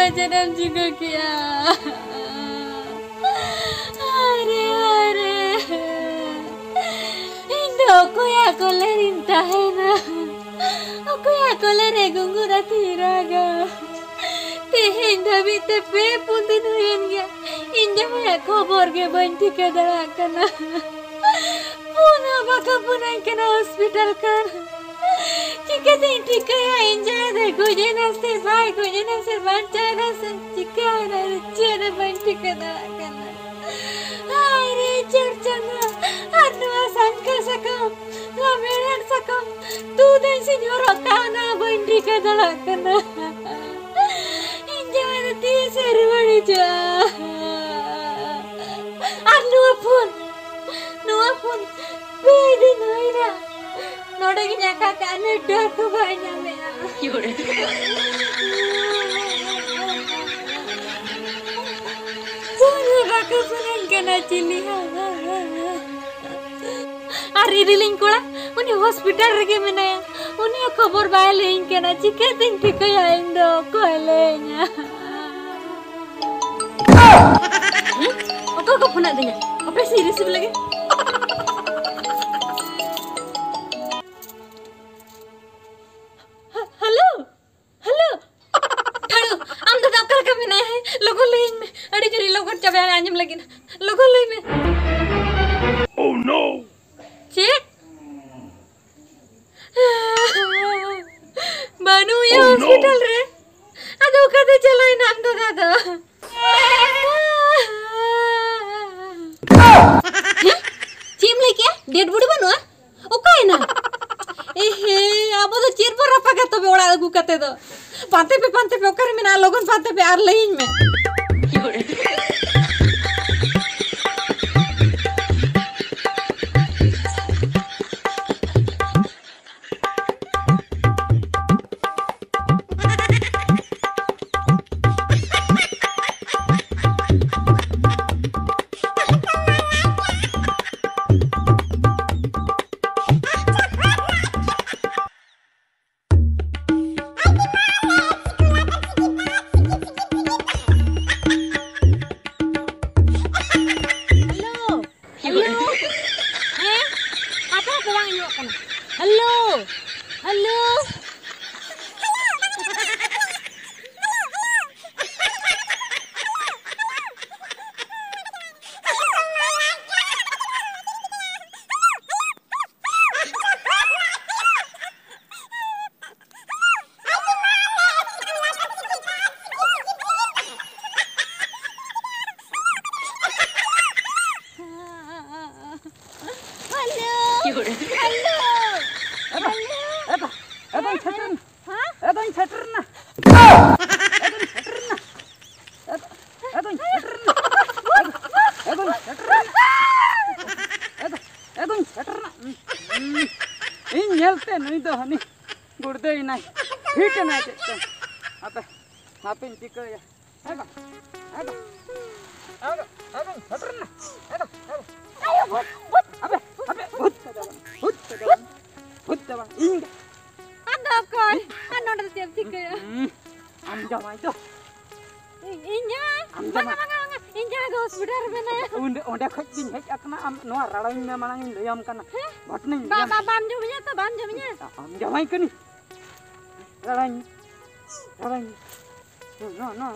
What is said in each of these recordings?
अनाचारम juga किया अरे Indo aku ya kolerin tahena aku ya kolere gungura tiraga Tehen dhabi tepe puntin huyen gya Inja maya khobor ge banti ke darakana Puna baka punai kena hospital kan Jika ting tika ya inja de gujena se bancana se jika ada cera banti ke darakana Aire cercana Arnua sangka sakam Lameran sakam Tu dan signor kana banti ke darakana Inja ti serwani ja Arnua pun Bedi noira Nodagi nyaka kane daku banyak mea Yaudah Puna baka punan kena cili Ari riling kula Uni hospital rege menaya Uni khabar baile kena ciketin tikaya indo koalenya Oke kok puna denya Apa sih receive lagi Oh no! Cik? Banu ya hospital re? Aduh kata calain amda dada. Cim lagi ya? Dead body banu ah? Okay na? Abo to chir par apa kata be oda agu kate do. Pante pe okar mina logon pante pe ar lain me.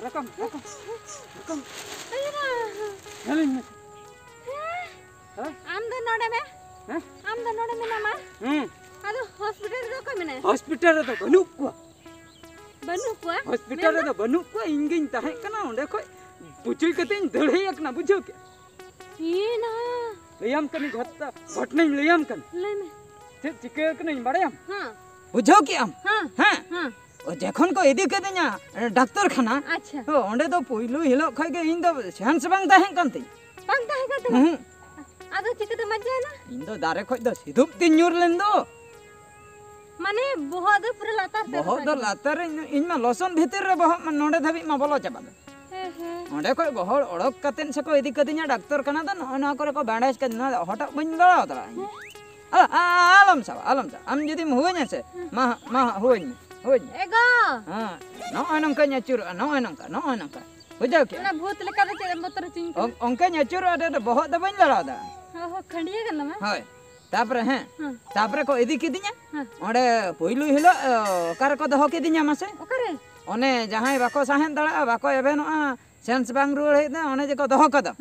Rekam. Amda noda me nama. Ado hospital ro ko mene. Hospital ro banuk ko. Hospital ro banuk ko ingin tahe kana onde ko puchui katin dhalai akna bujho ke. Ina. Layam kani ghatta bhatnai layam kan. Lay me. Te chike kani badayam. हां. bujho ke am. हां. ओ जखन को इदी के द냐 doctor खाना अच्छा तो ओंडे तो पहिलो हिलो खै के इन तो चांस बांग ताहे कंते बांग ताहे का तो आदो चिके तो मजा ना इन तो दारे खै दो सिधुप तीन न्यूर लेन दो माने बहुत पूरा लातार इन मा लसन भीतर रे बहुत नोडे धाबी मा बोलो चाबा ओंडे खै बहर ओडक कतेन से को इदी के द냐 डॉक्टर खाना तो ना करे को बैंडेज के ना हटा बन लड़ा तरा आलम सा आम जदी हुव냐 से मा हुवኝ Hoi. Ego. Ha, no nongka nyacur, no nongka. Bujau ke? Ona bhut leka de chede motor ching ko. Ongka nyacur ada bohot da bain lada da. Ho khandiya kana ma. Hoi. Tapre he. Tapre ko idi kidinya. Onde poilu hilo kar ko doho kidinya mase. Okare. One jahai bako sahen dala bako ebenoa sense bang ruol hena one je ko doho ko da.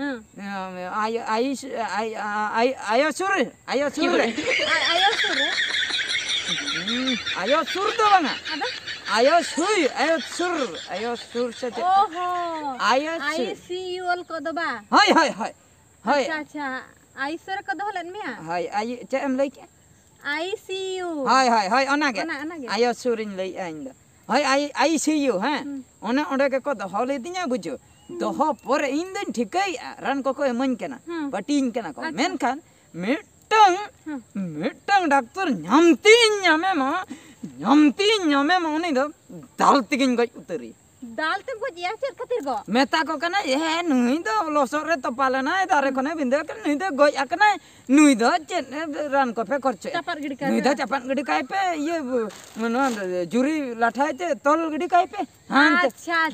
Ayo sur. Ayo sur. Ayo sur do banga. Ada? Ayo sur saja. Oho. Ayo I sur. see you all ko do ba. Hai. Acha acha. I sir ko do len mia. Hai, ayo cem lagi. I see you. Hai, onage. Onage. Ayo surin lagi anda. Hai, I see you, ha. Ona onde ke ko doho le dinya bujo. Doho pore inden thikai ran ko eman kena. Patin kena ko. Menkan Mitang doktor nyamti nyame ma oni do dal tikin goj uteri. Dal te ko ya cher khatir go. Meta ko kana ye nui do losor re topalena dare kone binde kan nui do goj akna nui do chen ran ko pe korche. Chapar gidi ka. Nui do chapan gidi kai pe ye mano juri lathai te tol gidi kai pe. Acha.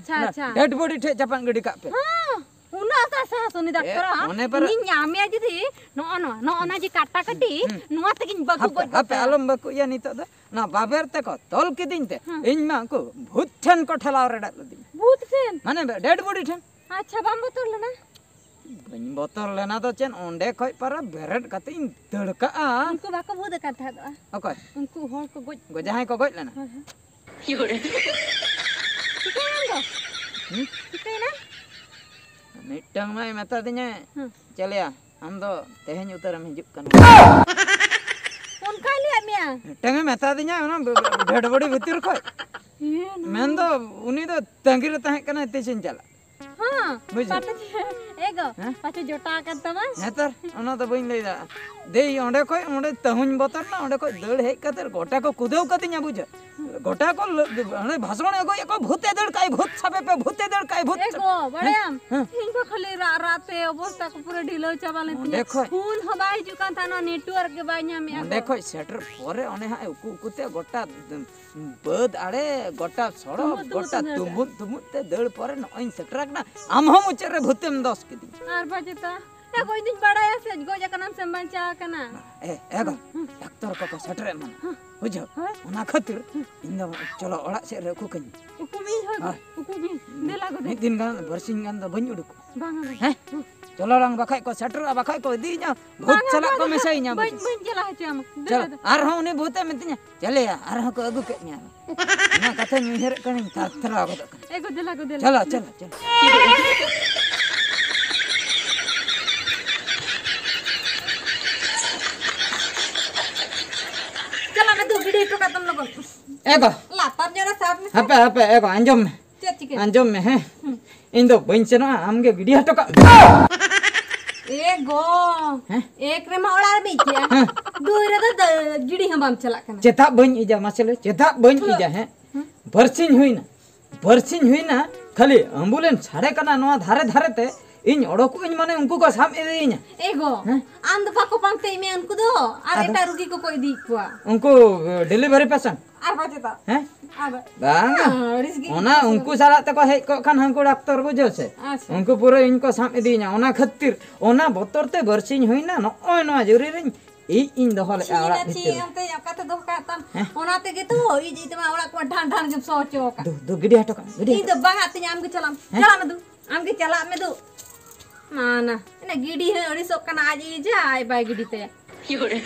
Dead body the chapan gidi ka pe. Una ta sa soni doctor one par ni nyame aji thi no ona ji katta kati nuwa tekin bagu goj. Hape alom baku ya nito do na baber te ko tol kidin te in ma ko bhut than ko thalaw re dal din Bhut sen. mane dead body than Acha bam botol lena. bani botol lena do chen onde khoi para beret kate in dड़का a Unku bako bhut katha do. okoy Unku hor ko goj. gojahai ko goj lena Yore. Tikena? mitang mai meta dinya chaleya am do teheny utaram hijuk kan Unka lihat mia. mitang meta dinya ona dead body bhitir khoi men do uni do tangir tahe kana tesin chala Ha. Buji. Ego. Pache jota kan tama. hetar ona do bain lei da dei onde khoi onde tahuny botar na onde khoi dal hej kater gota ko kudew katinya buja gota ko ane bhasan ego eko bhute dal kai bhut sabe pe bhute dal kai bhut Ego badayam. Inko khali raat pe obostha ko pura dhilo chabale tinya. देखो Phone habai jukan thana network ke bai nyame ego. देखो shutter परे ओने हा कुते गोटा बद आड़े गोटा सड़ो गोटा तुमुत ते दड़ परे नइन सेटर ना आम हम उचरे भूतेम दस के दी Ar bajeta. Ego idin badaya se goja kanam sembancha kana. एगो डॉक्टर को सेटर मन बुझो ओना खातिर इन चलो ओड़ा से रे कुकन Ukumi hoy. Ukumi. Dela go de. एक दिन गान बरसिंग गान द बन उडुक Bang. हैं चलो रंग बखाय को सेटर बखाय को दी nya भूत चला को मेसई nya Ban jela cham. चल आर हम ने भूते मितnya चले आर हम को अगु के nya ना कथा न्यूहेर कनी तात्रा को Ego dela go dela. चलो Chala me tu gidi to katam logo. एगो Lapar jara sab me. हपे एगो अंजम में Cecike. अंजम में है इन दो बंचनो आमगे गिडी हटो का Ego. Ek re ma olar bichya. Duire da gidi हम bam chala kana. चेता बन इजा मसले चेता बन इजा है बरसिन हुई ना खाली एम्बुलेंस छाड़े कना नवा धारे धारे ते इन ओडोकु इन माने उनको को साम एदिnya Ego. And bako pangte me unku do. Are eta rugi ko koi di kwa. उनको डिलीवरी पेशेंट Ar bajeta. हैं Aba. बांगा Risgi. ओना उनको सारा तक है को खान हमको डॉक्टर बुझो से Acha. उनको पूरा इनको साम एदिnya ओना खातिर ओना बोतरते बरसिन हुई ना नो जरूरी रे ई इन दहले आड़ा Chi ante yakata do katam. Ona te gitu i ji tama ola ko dhan dhan jup so choka. दो गिडी हटो का giddy Ini bang ati am ke chalam. Chalam du. Am ke chala me du. Mana? Ina gidi he ori sok kana aji ja ai bai gidi te. Yore.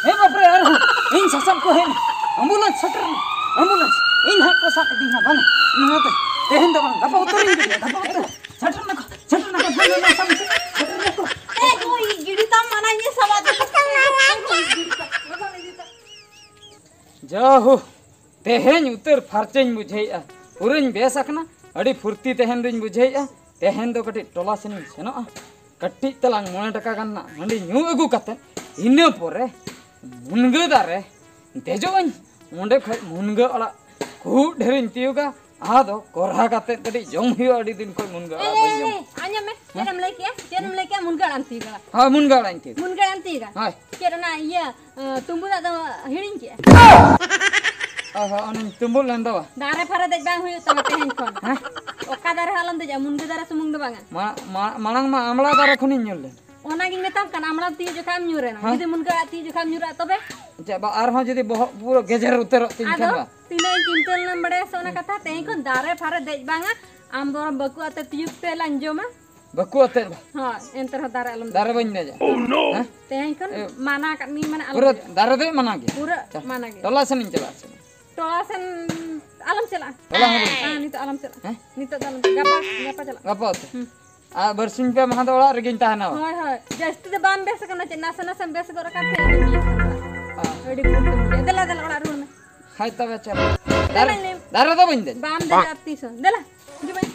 ए बाप रे यार इन ससम को है ambulance shutter ambulance इन हाथ को साथ दीना बन नते तेहन दबन गप उतरिन दे गप उतर सटर न बन ना सम सटर न को Eh koi gidi tam mana ye sabad. जाहो तेहन उतर फरचेन बुझेया पुरन बेसकना अडी फुर्ती तेहन दिन बुझेया तेहन दो कटी टोला सनी सेनो कट्टी तलांग 9 टका गन्ना हंडी न्यू अगु कते इन्ने पोरे मुनगे दारे देजोन ओंडे खय मुनगे अला खूब ढेरिन तियुगा आदो कोरहा काते कटी जम हुआ अड़ी दिन कोई मुनगा बन जम आnya me चेरम लेके मुनगा आंती का हां मुनगा आंती मुनगा आंती का हां चेरना ये तुम्बु दा हिड़िन के आहा अन तुंबुल लंदावा दारे फारे देज बांग हुयो तमे तेहन खन हां ओका दारे हालम देज मुनगा दारे सुमुंग दो बांगा मानang मा आमला दारे खनि ñulle ओना गिन मेताम kan amla ती जोखाम ñuरेना जदि मुनगा ती जोखाम ñुरा तबे जे बा आर जदि पूरा गेजर उतरो तीन खान बा तीन चिंतल न बड़े सोना कथा तेही को दारे फारे देज बांगा आम दो बकु अते तियुक ते लंजोमा बकु अते हां एंतर दारे अलम दारे बन ने जा तेही को माना कनी माने पूरा दारे दे मना के पूरा माना के टोला से नहीं चला टोला से alam चला टोला नितो alam चला नितो dalam gapa चला गपा आ बरसिन पे महा दोला रगिन ताना होय होय जस्ट द बाम बेस करना चे नासा नासा बेस कर का थे रेडी पुट दला दला ओला रूम में हाय तबे चल दारे तो बन दे बाम दे आती सो दला जो भाई